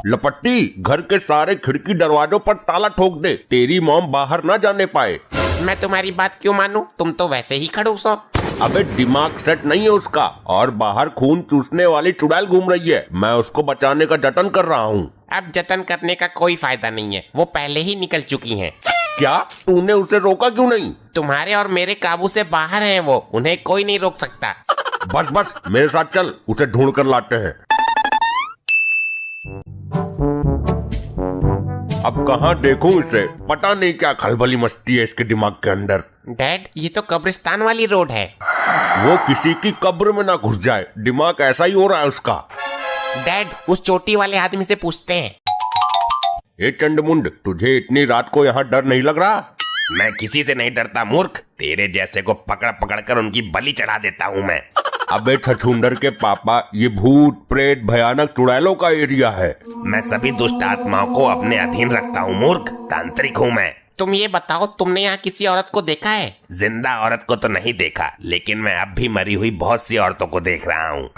लपट्टी, घर के सारे खिड़की दरवाजों पर ताला ठोक दे, तेरी मॉम बाहर ना जाने पाए। मैं तुम्हारी बात क्यों मानूं? तुम तो वैसे ही खड़ूस हो। अबे दिमाग सेट नहीं है उसका, और बाहर खून चूसने वाली चुड़ैल घूम रही है। मैं उसको बचाने का जतन कर रहा हूँ। अब जतन करने का कोई फायदा नहीं है, वो पहले ही निकल चुकी हैं। क्या तूने उसे रोका क्यों नहीं? तुम्हारे और मेरे काबू से बाहर हैं वो, उन्हें कोई नहीं रोक सकता। बस बस मेरे साथ चल, उसे ढूंढ कर लाते हैं। अब कहाँ देखूं इसे, पता नहीं क्या खलबली मस्ती है इसके दिमाग के अंदर। डैड, ये तो कब्रिस्तान वाली रोड है। वो किसी की कब्र में ना घुस जाए, दिमाग ऐसा ही हो रहा है उसका। डैड, उस चोटी वाले आदमी से पूछते हैं। ए चंडमुंड, तुझे इतनी रात को यहाँ डर नहीं लग रहा? मैं किसी से नहीं डरता मूर्ख, तेरे जैसे को पकड़ पकड़ कर उनकी बलि चढ़ा देता हूँ मैं। अबे छछूंदर के पापा, ये भूत प्रेत भयानक चुड़ैलों का एरिया है। मैं सभी दुष्ट आत्माओं को अपने अधीन रखता हूँ मूर्ख, तांत्रिक हूँ मैं। तुम ये बताओ, तुमने यहाँ किसी औरत को देखा है? जिंदा औरत को तो नहीं देखा, लेकिन मैं अब भी मरी हुई बहुत सी औरतों को देख रहा हूँ।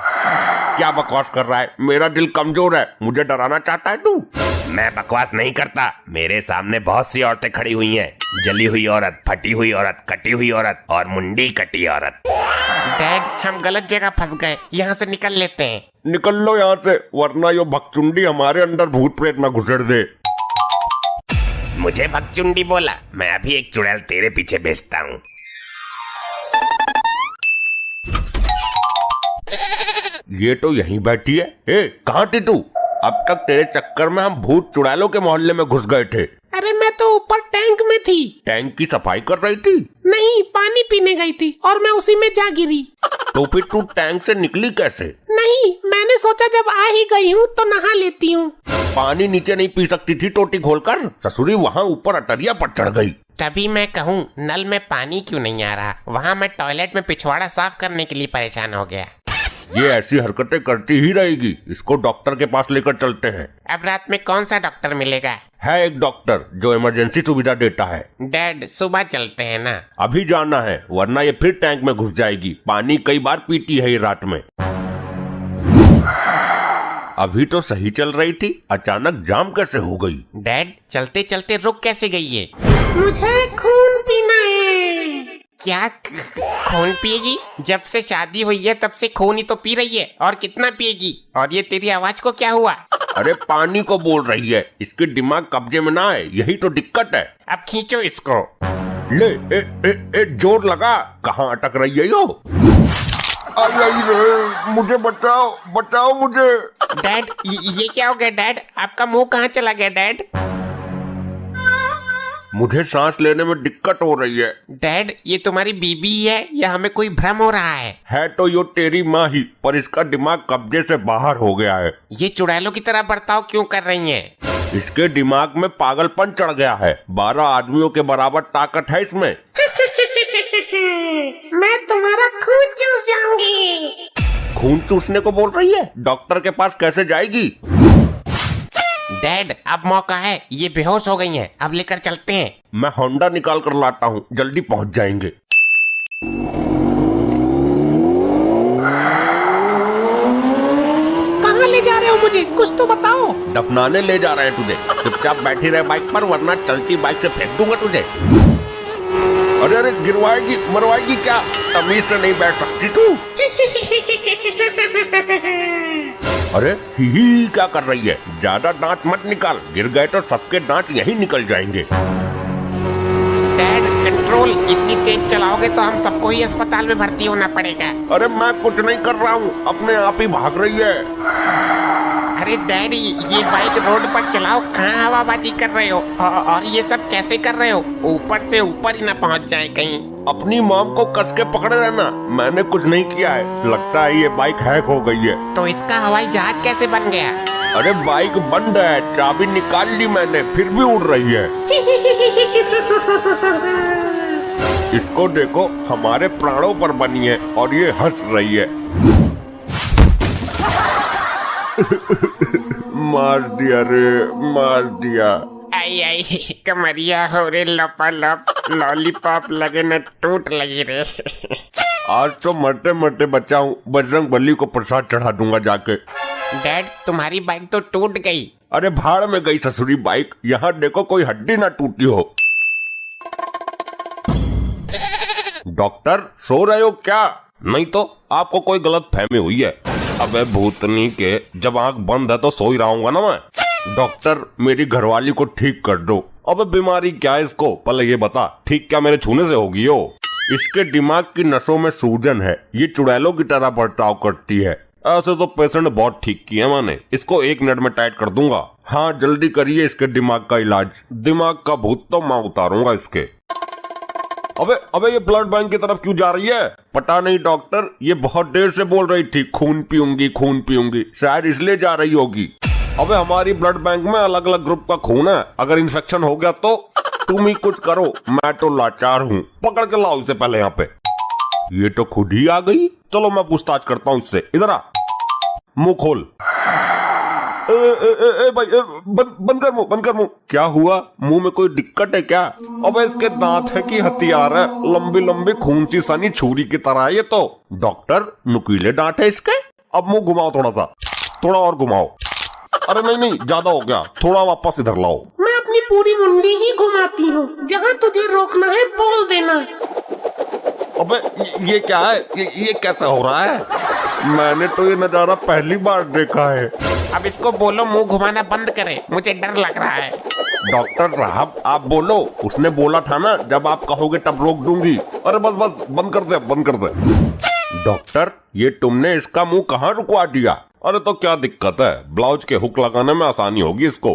क्या बकवास कर रहा है? मेरा दिल कमजोर है, मुझे डराना चाहता है तू? मैं बकवास नहीं करता, मेरे सामने बहुत सी औरतें खड़ी हुई हैं। जली हुई औरत, फटी हुई औरत, कटी हुई औरत और मुंडी कटी औरत। डैड, हम गलत जगह फंस गए, यहाँ से निकल लेते हैं। निकल लो यहाँ से, वरना यो भगचुंडी हमारे अंदर भूत प्रेत न घुसेड़ दे। मुझे भगचुंडी बोला? मैं अभी एक चुड़ैल तेरे पीछे भेजता हूँ। ये तो यहीं बैठी है। ए, कहाँ थी तू? अब तक तेरे चक्कर में हम भूत चुड़ैलों के मोहल्ले में घुस गए थे। अरे मैं तो ऊपर टैंक में थी। टैंक की सफाई कर रही थी? नहीं, पानी पीने गई थी और मैं उसी में जा गिरी। तो फिर तू टैंक से निकली कैसे? नहीं, मैंने सोचा जब आ ही गई हूँ तो नहा लेती हूँ। पानी नीचे नहीं पी सकती थी टोटी खोलकर? ससुरी वहाँ ऊपर अटरिया पर चढ़ गई। तभी मैं कहूँ, नल में पानी क्यों नहीं आ रहा? वहाँ मैं टॉयलेट में पिछवाड़ा साफ करने के लिए परेशान हो गया। ये ऐसी हरकतें करती ही रहेगी, इसको डॉक्टर के पास लेकर चलते हैं। अब रात में कौन सा डॉक्टर मिलेगा? है एक डॉक्टर जो इमरजेंसी सुविधा देता है। डैड, सुबह चलते हैं ना? अभी जाना है, वरना ये फिर टैंक में घुस जाएगी। पानी कई बार पीती है ये रात में। अभी तो सही चल रही थी, अचानक जाम कैसे हो गई? डैड, चलते चलते रुक कैसे गई है? मुझे खून पीना है। क्या खून पिएगी? जब से शादी हुई है तब से खून ही तो पी रही है, और कितना पिएगी? और ये तेरी आवाज को क्या हुआ? अरे पानी को बोल रही है, इसके दिमाग कब्जे में ना आए, यही तो दिक्कत है। अब खींचो इसको। ले ए जोर लगा, कहाँ अटक रही है यो? आई रे, मुझे बचाओ, बचाओ मुझे। डैड, ये क्या हो गया डैड? आपका मुंह कहाँ चला गया डैड? मुझे सांस लेने में दिक्कत हो रही है। डैड, ये तुम्हारी बीबी है या हमें कोई भ्रम हो रहा है? है तो यो तेरी माँ ही, पर इसका दिमाग कब्जे से बाहर हो गया है। ये चुड़ैलों की तरह बर्ताव क्यों कर रही हैं? इसके दिमाग में पागलपन चढ़ गया है। 12 आदमियों के बराबर ताकत है इसमें। मैं तुम्हारा खून चूस जाऊंगी। खून चूसने को बोल रही है? डॉक्टर के पास कैसे जाएगी? डैड, अब मौका है, ये बेहोश हो गई हैं, अब लेकर चलते हैं। मैं होंडा निकाल कर लाता हूँ, जल्दी पहुँच जाएंगे। कहाँ ले जा रहे हो मुझे? कुछ तो बताओ। दफनाने ले जा रहे हैं तुझे, चुपचाप बैठी रहे बाइक पर, वरना चलती बाइक से फेंक दूंगा तुझे। अरे अरे, गिरवाएगी मरवाएगी क्या? तमीज से नहीं बैठ सकती तू? अरे ही क्या कर रही है? ज्यादा दांत मत निकाल, गिर गए तो सबके दांत यहीं निकल जाएंगे। डैड, कंट्रोल, इतनी तेज चलाओगे तो हम सबको ही अस्पताल में भर्ती होना पड़ेगा। अरे मैं कुछ नहीं कर रहा हूँ, अपने आप ही भाग रही है। अरे डैड, ये बाइक रोड पर चलाओ, कहाँ हवाबाजी कर रहे हो? और ये सब कैसे कर रहे हो? ऊपर से ऊपर ही ना पहुँच जाए कहीं। अपनी मॉम को कस के पकड़े रहना, मैंने कुछ नहीं किया है। लगता है ये बाइक हैक हो गई है। तो इसका हवाई जहाज कैसे बन गया? अरे बाइक बंद है, चाबी निकाल ली मैंने, फिर भी उड़ रही है। इसको देखो, हमारे प्राणों पर बनी है और ये हंस रही है। मार दिया रे, मार दिया। आई आई, कमरिया हो रे लपालप, लॉलीपॉप लगे न टूट लगी रे। आज तो मरते मरते बचाऊं, बजरंग बली को प्रसाद चढ़ा दूंगा जाके। डैड, तुम्हारी बाइक तो टूट गई, अरे भाड़ में गई ससुरी बाइक, यहाँ देखो कोई हड्डी ना टूटी हो। डॉक्टर सो रहे हो क्या? नहीं तो आपको कोई गलत फहमी हुई है। अबे भूतनी के, जब आंख बंद है तो सो ही रहूंगा ना मैं। डॉक्टर मेरी घरवाली को ठीक कर दो। अबे बीमारी क्या है इसको, पहले ये बता, ठीक क्या मेरे छूने से होगी हो? इसके दिमाग की नसों में सूजन है, ये चुड़ैलों की तरह बर्ताव करती है। ऐसे तो पेशेंट बहुत ठीक किया मैंने, इसको 1 मिनट में टाइट कर दूंगा। हाँ जल्दी करिए इसके दिमाग का इलाज, दिमाग का भूत तो मैं उतारूंगा इसके। अबे ये ब्लड बैंक की तरफ क्यों जा रही है? पता नहीं डॉक्टर, ये बहुत देर से बोल रही थी खून पीऊंगी, शायद इसलिए जा रही होगी। अबे हमारी ब्लड बैंक में अलग अलग ग्रुप का खून है, अगर इन्फेक्शन हो गया तो तुम ही कुछ करो, मैं तो लाचार हूँ। पकड़ के लाओ इसे पहले यहाँ पे। ये तो खुद ही आ गई, चलो मैं पूछताछ करता हूँ इससे। इधर आ, मुंह खोल। भाई बंद कर मुंह। क्या हुआ, मुंह में कोई दिक्कत है क्या? अबे इसके दांत है कि हथियार है, लंबी लंबी खून सी सनी छुरी की तरह है ये तो। डॉक्टर नुकीले दांत है इसके। अब मुंह घुमाओ थोड़ा और घुमाओ। अरे नहीं ज्यादा हो गया, थोड़ा वापस इधर लाओ। मैं अपनी पूरी मुंडी ही घुमाती हूँ, जहाँ तुझे रोकना है बोल देना। अबे ये क्या है, ये कैसे हो रहा है? मैंने तो ये नजारा पहली बार देखा है। अब इसको बोलो मुंह घुमाना बंद करे, मुझे डर लग रहा है। डॉक्टर साहब आप बोलो, उसने बोला था ना जब आप कहोगे तब रोक दूंगी। अरे बस बंद कर दे। डॉक्टर ये तुमने इसका मुंह कहाँ रुकवा दिया? अरे तो क्या दिक्कत है, ब्लाउज के हुक लगाने में आसानी होगी इसको,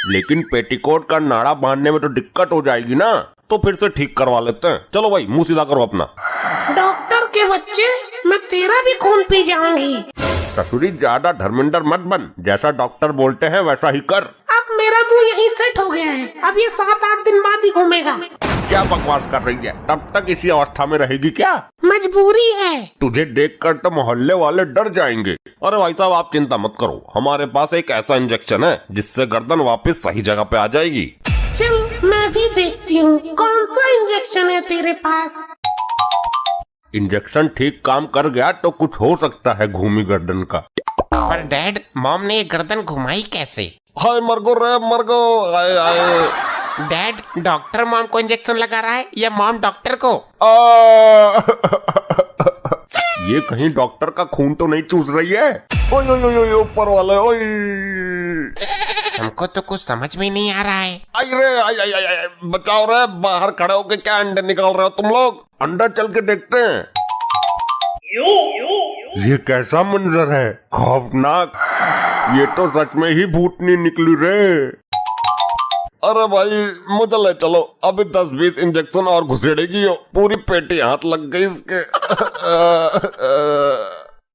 लेकिन पेटीकोट का नाड़ा बांधने में तो दिक्कत हो जाएगी ना। तो फिर से ठीक करवा लेते हैं। चलो भाई मुंह सीधा करो अपना। डॉक्टर के बच्चे, मैं तेरा भी खून पी जाऊंगी। ससुरी ज्यादा धर्मेंद्र मत बन, जैसा डॉक्टर बोलते हैं वैसा ही कर। अब मेरा मुंह यहीं सेट हो गया है, अब ये 7-8 दिन बाद ही घूमेगा। क्या बकवास कर रही है, तब तक इसी अवस्था में रहेगी क्या? मजबूरी है। तुझे देखकर तो मोहल्ले वाले डर जाएंगे। अरे भाई साहब आप चिंता मत करो, हमारे पास एक ऐसा इंजेक्शन है जिससे गर्दन वापस सही जगह पे आ जाएगी। चल मैं भी देखती हूँ कौन सा इंजेक्शन है तेरे पास। इंजेक्शन ठीक काम कर गया तो कुछ हो सकता है घूमी गर्दन का। पर डैड, मॉम ने ये गर्दन घुमाई कैसे? हाय मरगो आए। डैड, डॉक्टर मॉम को इंजेक्शन लगा रहा है या मॉम डॉक्टर को? ये कहीं डॉक्टर का खून तो नहीं चूस रही है? ओए ऊपर वाले ओए। हमको तो कुछ समझ में नहीं आ रहा है। आई बचाओ रे, बाहर खड़े होके क्या अंडे निकाल रहे हो तुम लोग? अंदर चल के देखते हैं। ये कैसा मंजर है, खौफनाक। ये तो सच में ही भूतनी निकली रे। अरे भाई मुझे ले चलो, अभी 10-20 इंजेक्शन और घुसेड़ेगी, पूरी पेटी हाथ लग गई इसके।